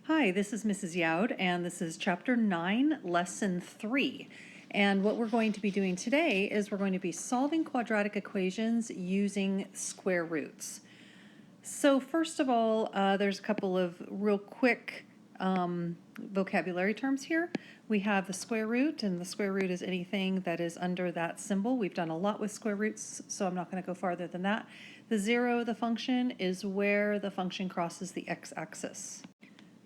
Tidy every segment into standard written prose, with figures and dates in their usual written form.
Hi, this is Mrs. Youd, and this is Chapter 9, Lesson 3. And what we're going to be doing today is we're going to be solving quadratic equations using square roots. So first of all, there's a couple of real quick vocabulary terms here. We have the square root, and the square root is anything that is under that symbol. We've done a lot with square roots, so I'm not going to go farther than that. The zero of the function is where the function crosses the x-axis.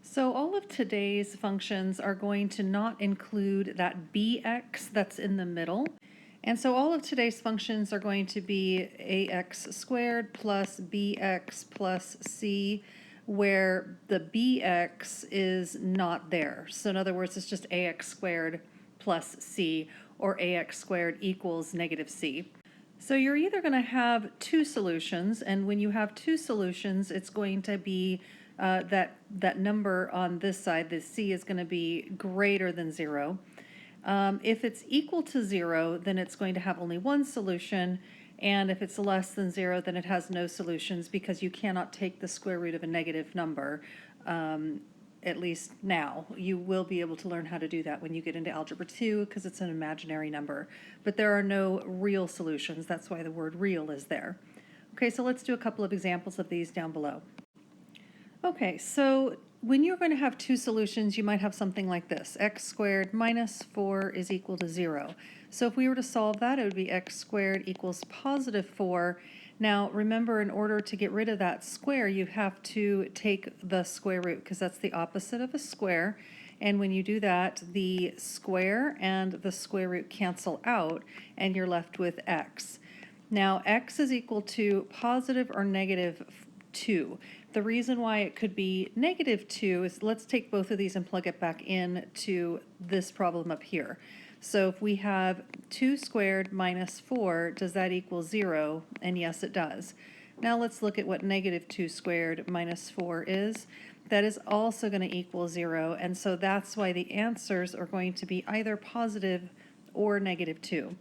So all of today's functions are going to not include that bx that's in the middle. And so all of today's functions are going to be ax squared plus bx plus c, where the bx is not there. So in other words, it's just ax squared plus c, or ax squared equals negative c. So you're either going to have two solutions, and when you have two solutions, it's going to be that number on this side, the c, is going to be greater than 0. If it's equal to 0, then it's going to have only one solution, and if it's less than 0, then it has no solutions, because you cannot take the square root of a negative number, at least now. You will be able to learn how to do that when you get into Algebra 2, because it's an imaginary number. But there are no real solutions. That's why the word real is there. Okay, so let's do a couple of examples of these down below. Okay, so when you're going to have two solutions, you might have something like this. X squared minus 4 is equal to 0. So if we were to solve that, it would be x squared equals positive 4. Now, remember, in order to get rid of that square, you have to take the square root, because that's the opposite of a square. And when you do that, the square and the square root cancel out, and you're left with x. Now, x is equal to positive or negative 2. The reason why it could be negative 2 is, let's take both of these and plug it back in to this problem up here. So if we have 2 squared minus 4, does that equal 0? And yes, it does. Now let's look at what negative 2 squared minus 4 is. That is also going to equal 0, and so that's why the answers are going to be either positive or negative 2.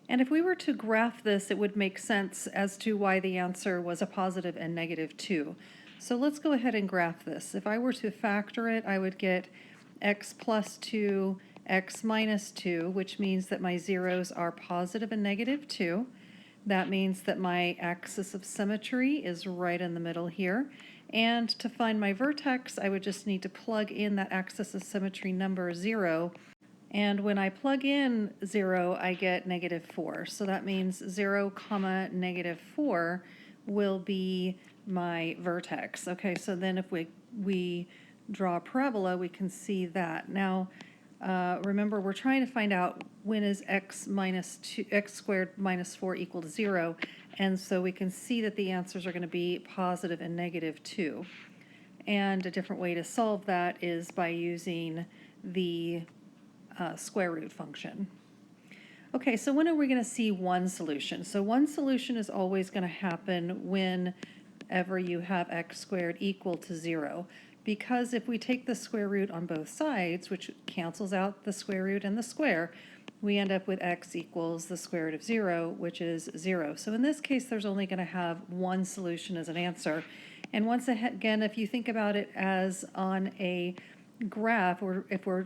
And if we were to graph this, it would make sense as to why the answer was a positive and negative 2. So let's go ahead and graph this. If I were to factor it, I would get x plus 2, x minus 2, which means that my zeros are positive and negative 2. That means that my axis of symmetry is right in the middle here. And to find my vertex, I would just need to plug in that axis of symmetry number 0. And when I plug in 0, I get negative 4. So that means 0, comma, negative 4 will be my vertex. Okay, so then if we draw a parabola, we can see that. Now, remember, we're trying to find out when is x squared minus 4 equal to 0. And so we can see that the answers are going to be positive and negative 2. And a different way to solve that is by using the square root function. Okay, so when are we going to see one solution? So one solution is always going to happen whenever you have x squared equal to 0. Because if we take the square root on both sides, which cancels out the square root and the square, we end up with x equals the square root of 0, which is 0. So in this case, there's only going to have one solution as an answer. And once again, if you think about it as on a graph, or if we're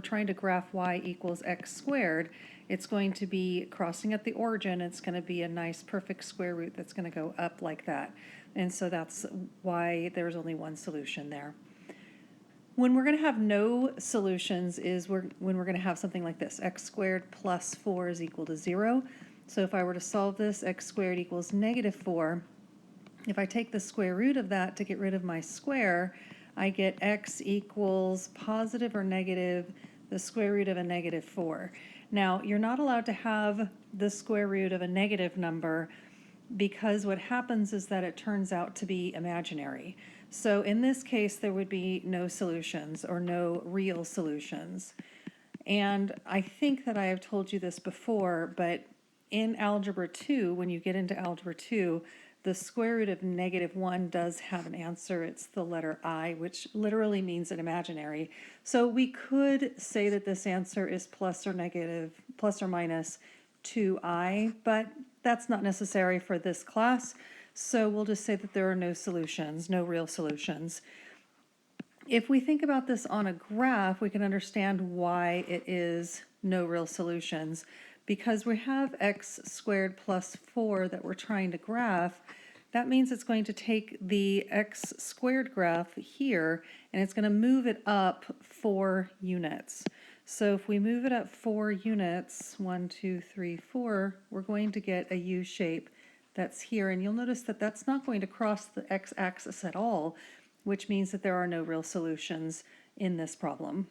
trying to graph y equals x squared, it's going to be crossing at the origin. It's going to be a nice perfect square root that's going to go up like that. And so that's why there's only one solution there. When we're going to have no solutions is when we're going to have something like this. X squared plus 4 is equal to 0. So if I were to solve this, x squared equals negative 4. If I take the square root of that to get rid of my square, I get x equals positive or negative the square root of a negative 4. Now, you're not allowed to have the square root of a negative number, because what happens is that it turns out to be imaginary. So in this case, there would be no solutions or no real solutions. And I think that I have told you this before, but in Algebra 2, when you get into Algebra 2, the square root of negative 1 does have an answer. It's the letter I, which literally means an imaginary. So we could say that this answer is plus or minus 2i, but that's not necessary for this class. So we'll just say that there are no solutions, no real solutions. If we think about this on a graph, we can understand why it is no real solutions. Because we have x squared plus 4 that we're trying to graph, that means it's going to take the x squared graph here and it's going to move it up 4 units. So if we move it up 4 units, 1, 2, 3, 4, we're going to get a U shape that's here. And you'll notice that that's not going to cross the x-axis at all, which means that there are no real solutions in this problem.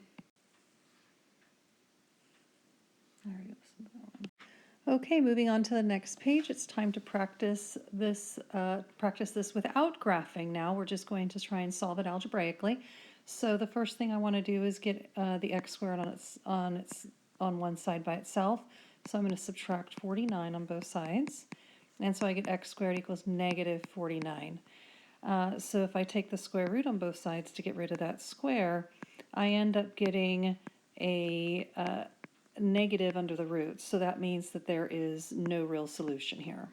Okay, moving on to the next page. It's time to practice this without graphing now. We're just going to try and solve it algebraically. So the first thing I want to do is get the x squared on one side by itself. So I'm going to subtract 49 on both sides. And so I get x squared equals negative 49. So if I take the square root on both sides to get rid of that square, I end up getting a negative under the roots. So that means that there is no real solution here.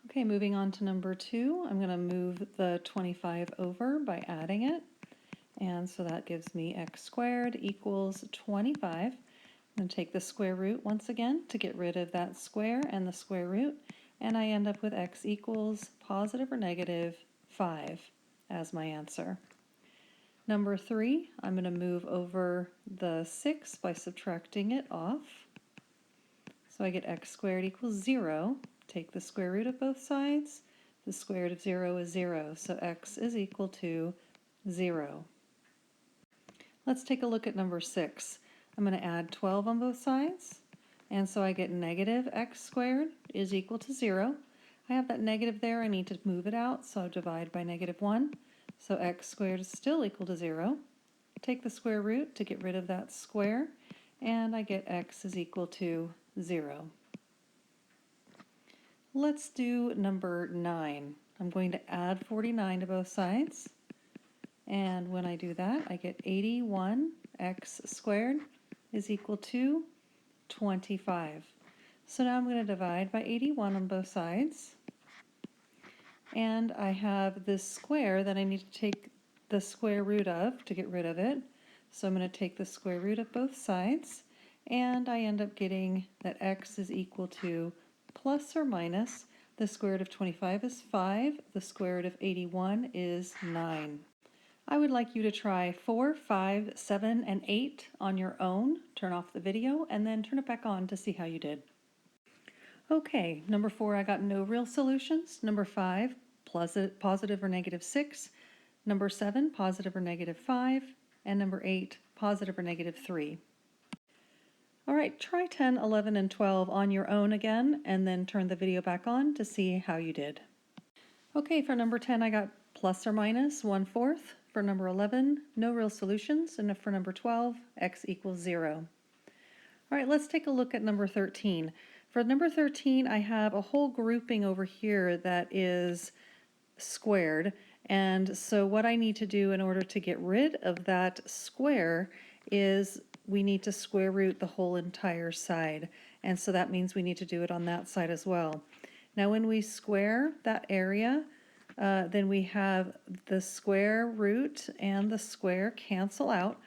Okay, moving on to number 2, I'm going to move the 25 over by adding it. And so that gives me x squared equals 25. I'm going to take the square root once again to get rid of that square and the square root. And I end up with x equals positive or negative 5 as my answer. Number 3, I'm going to move over the 6 by subtracting it off. So I get x squared equals 0. Take the square root of both sides. The square root of 0 is 0, so x is equal to 0. Let's take a look at number 6. I'm going to add 12 on both sides. And so I get negative x squared is equal to 0. I have that negative there. I need to move it out, so I divide by negative 1. So x squared is still equal to 0. Take the square root to get rid of that square, and I get x is equal to 0. Let's do number 9. I'm going to add 49 to both sides. And when I do that, I get 81x squared is equal to 25. So now I'm going to divide by 81 on both sides. And I have this square that I need to take the square root of to get rid of it. So I'm going to take the square root of both sides, and I end up getting that x is equal to plus or minus, the square root of 25 is 5, the square root of 81 is 9. I would like you to try 4, 5, 7, and 8 on your own. Turn off the video and then turn it back on to see how you did. Okay, number 4, I got no real solutions. Number 5, positive or negative 6. Number 7, positive or negative 5. And number 8, positive or negative 3. All right, try 10, 11, and 12 on your own again, and then turn the video back on to see how you did. Okay, for number 10, I got plus or minus 1/4. For number 11, no real solutions. And for number 12, x equals 0. All right, let's take a look at number 13. For number 13, I have a whole grouping over here that is squared. And so what I need to do in order to get rid of that square is we need to square root the whole entire side. And so that means we need to do it on that side as well. Now when we square that area, then we have the square root and the square cancel out,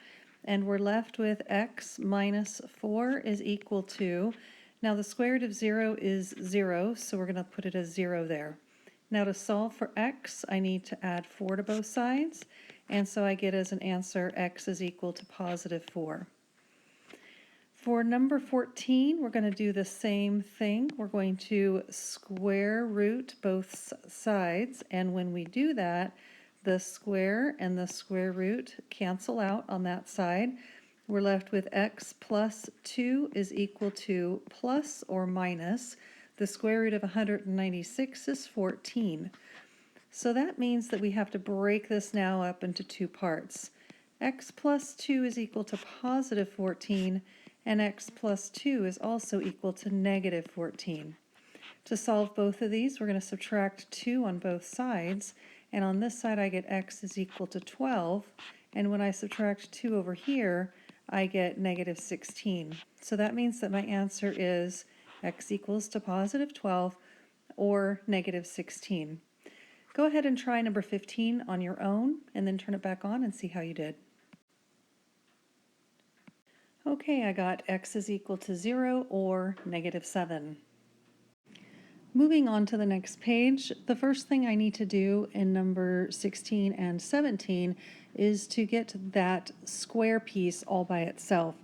and we're left with x minus 4 is equal to, now the square root of 0 is 0, so we're going to put it as 0 there. Now to solve for x, I need to add 4 to both sides, and so I get as an answer x is equal to positive 4. For number 14, we're going to do the same thing. We're going to square root both sides, and when we do that, the square and the square root cancel out on that side. We're left with x plus 2 is equal to plus or minus. The square root of 196 is 14. So that means that we have to break this now up into two parts. X plus 2 is equal to positive 14, and x plus 2 is also equal to negative 14. To solve both of these, we're going to subtract 2 on both sides, and on this side I get x is equal to 12, and when I subtract 2 over here, I get negative 16. So that means that my answer is x equals to positive 12 or negative 16. Go ahead and try number 15 on your own and then turn it back on and see how you did. Okay, I got x is equal to 0 or -7. Moving on to the next page, the first thing I need to do in number 16 and 17 is to get that square piece all by itself.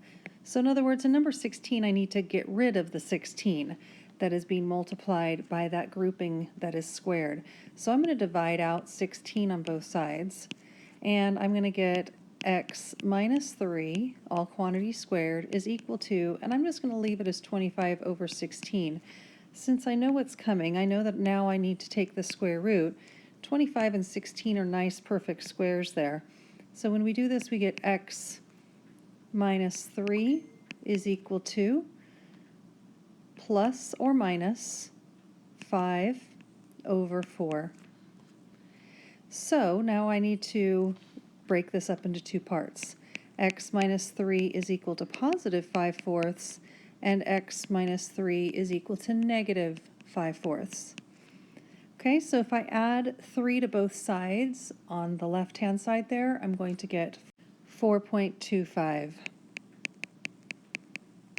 So in other words, in number 16, I need to get rid of the 16 that is being multiplied by that grouping that is squared. So I'm going to divide out 16 on both sides, and I'm going to get x minus 3, all quantity squared, is equal to, and I'm just going to leave it as 25 over 16. Since I know what's coming, I know that now I need to take the square root. 25 and 16 are nice perfect squares there. So when we do this, we get x minus 3 is equal to plus or minus 5 over 4. So now I need to break this up into two parts. X minus 3 is equal to positive 5/4, and x minus 3 is equal to negative 5/4. Okay, so if I add 3 to both sides on the left-hand side there, I'm going to get 4.25.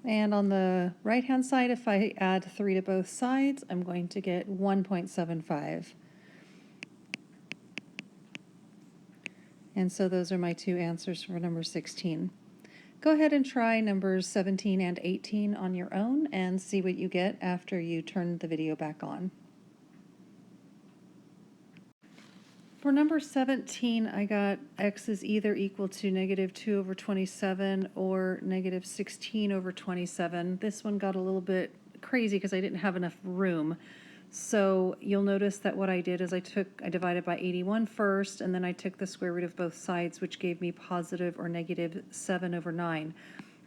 And on the right-hand side, if I add 3 to both sides, I'm going to get 1.75. And so those are my two answers for number 16. Go ahead and try numbers 17 and 18 on your own and see what you get after you turn the video back on. For number 17, I got x is either equal to -2 over 27 or -16 over 27. This one got a little bit crazy because I didn't have enough room. So you'll notice that what I did is I divided by 81 first, and then I took the square root of both sides, which gave me positive or -7 over 9.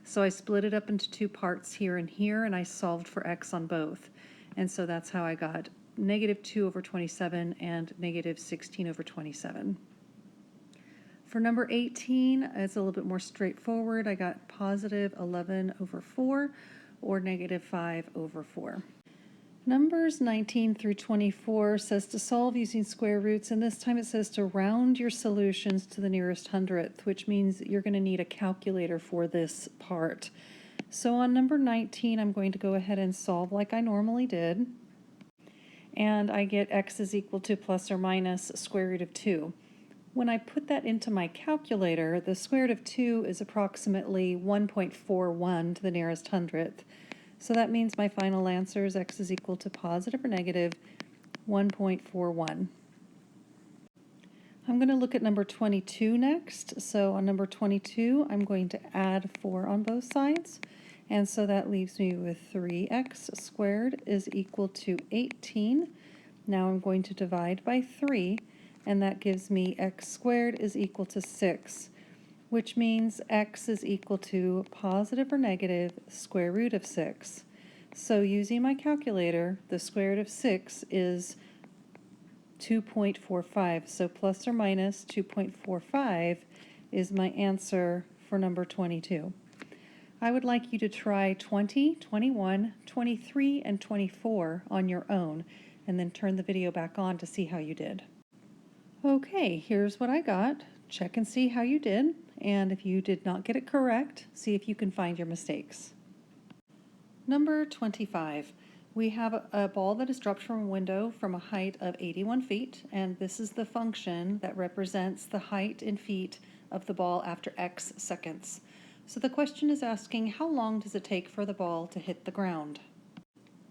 So I split it up into two parts here and here, and I solved for x on both. And so that's how I got -2 over 27 and -16 over 27. For number 18, it's a little bit more straightforward. I got positive 11 over 4 or -5 over 4. Numbers 19 through 24 says to solve using square roots, and this time it says to round your solutions to the nearest hundredth, which means you're going to need a calculator for this part. So on number 19, I'm going to go ahead and solve like I normally did, and I get x is equal to plus or minus square root of 2. When I put that into my calculator, the square root of 2 is approximately 1.41 to the nearest hundredth. So that means my final answer is x is equal to positive or negative 1.41. I'm going to look at number 22 next. So on number 22, I'm going to add 4 on both sides. And so that leaves me with 3x squared is equal to 18. Now I'm going to divide by 3, and that gives me x squared is equal to 6. Which means x is equal to positive or negative square root of 6. So using my calculator, the square root of 6 is 2.45. So plus or minus 2.45 is my answer for number 22. I would like you to try 20, 21, 23, and 24 on your own, and then turn the video back on to see how you did. Okay, here's what I got. Check and see how you did. And if you did not get it correct, see if you can find your mistakes. Number 25. We have a ball that is dropped from a window from a height of 81 feet, and this is the function that represents the height in feet of the ball after x seconds. So the question is asking, how long does it take for the ball to hit the ground?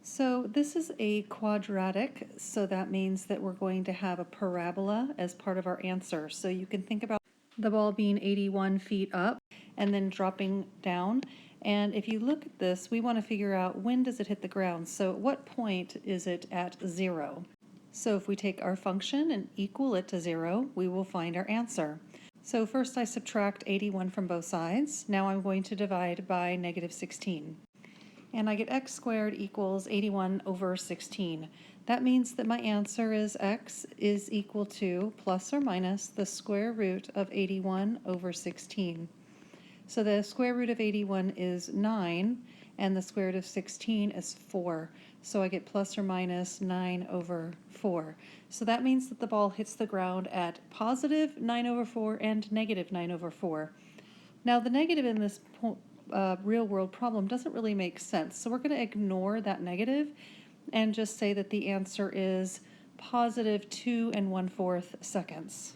So this is a quadratic, so that means that we're going to have a parabola as part of our answer. So you can think about the ball being 81 feet up and then dropping down. And if you look at this, we want to figure out when does it hit the ground. So at what point is it at 0? So if we take our function and equal it to 0, we will find our answer. So first I subtract 81 from both sides. Now I'm going to divide by -16. And I get x squared equals 81 over 16. That means that my answer is x is equal to plus or minus the square root of 81 over 16. So the square root of 81 is 9, and the square root of 16 is 4. So I get plus or minus 9/4. So that means that the ball hits the ground at positive 9/4 and negative 9/4. Now the negative in this real world problem doesn't really make sense. So we're going to ignore that negative and just say that the answer is positive 2 1/4 seconds.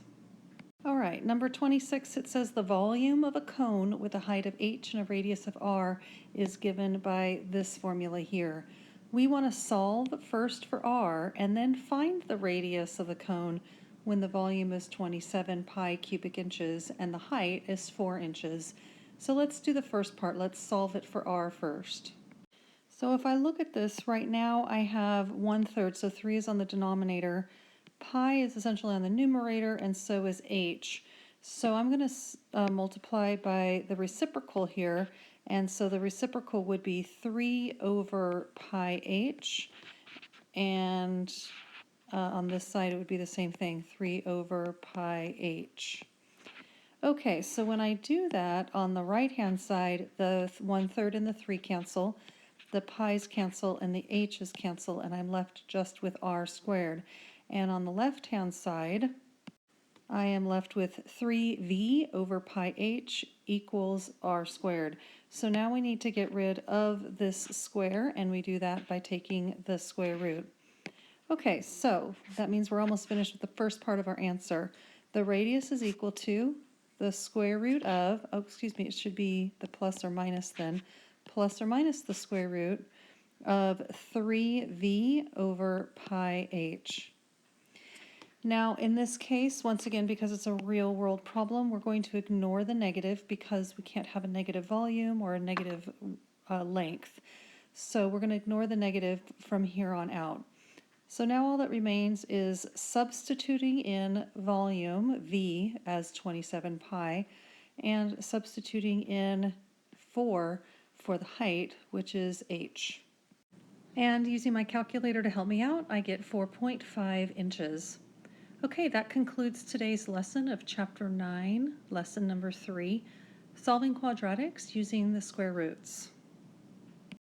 All right, number 26, it says the volume of a cone with a height of h and a radius of r is given by this formula here. We want to solve first for r and then find the radius of the cone when the volume is 27 pi cubic inches and the height is 4 inches. So let's do the first part. Let's solve it for r first. So if I look at this right now, I have 1/3, so 3 is on the denominator. Pi is essentially on the numerator, and so is h. So I'm going to multiply by the reciprocal here, and so the reciprocal would be 3/pi h, and on this side it would be the same thing, 3/pi h. Okay, so when I do that, on the right-hand side, the 1/3 and the 3 cancel, the pi's cancel, and the h's cancel, and I'm left just with r squared. And on the left-hand side, I am left with 3v/pi h equals r squared. So now we need to get rid of this square, and we do that by taking the square root. Okay, so that means we're almost finished with the first part of our answer. The radius is equal to the square root of, it should be the plus or minus then, plus or minus the square root of 3v/pi h. Now, in this case, once again, because it's a real world problem, we're going to ignore the negative because we can't have a negative volume or a negative length. So we're going to ignore the negative from here on out. So now all that remains is substituting in volume, V, as 27 pi, and substituting in 4 for the height, which is h. And using my calculator to help me out, I get 4.5 inches. Okay, that concludes today's lesson of Chapter 9, Lesson number 3, Solving Quadratics Using the Square Roots.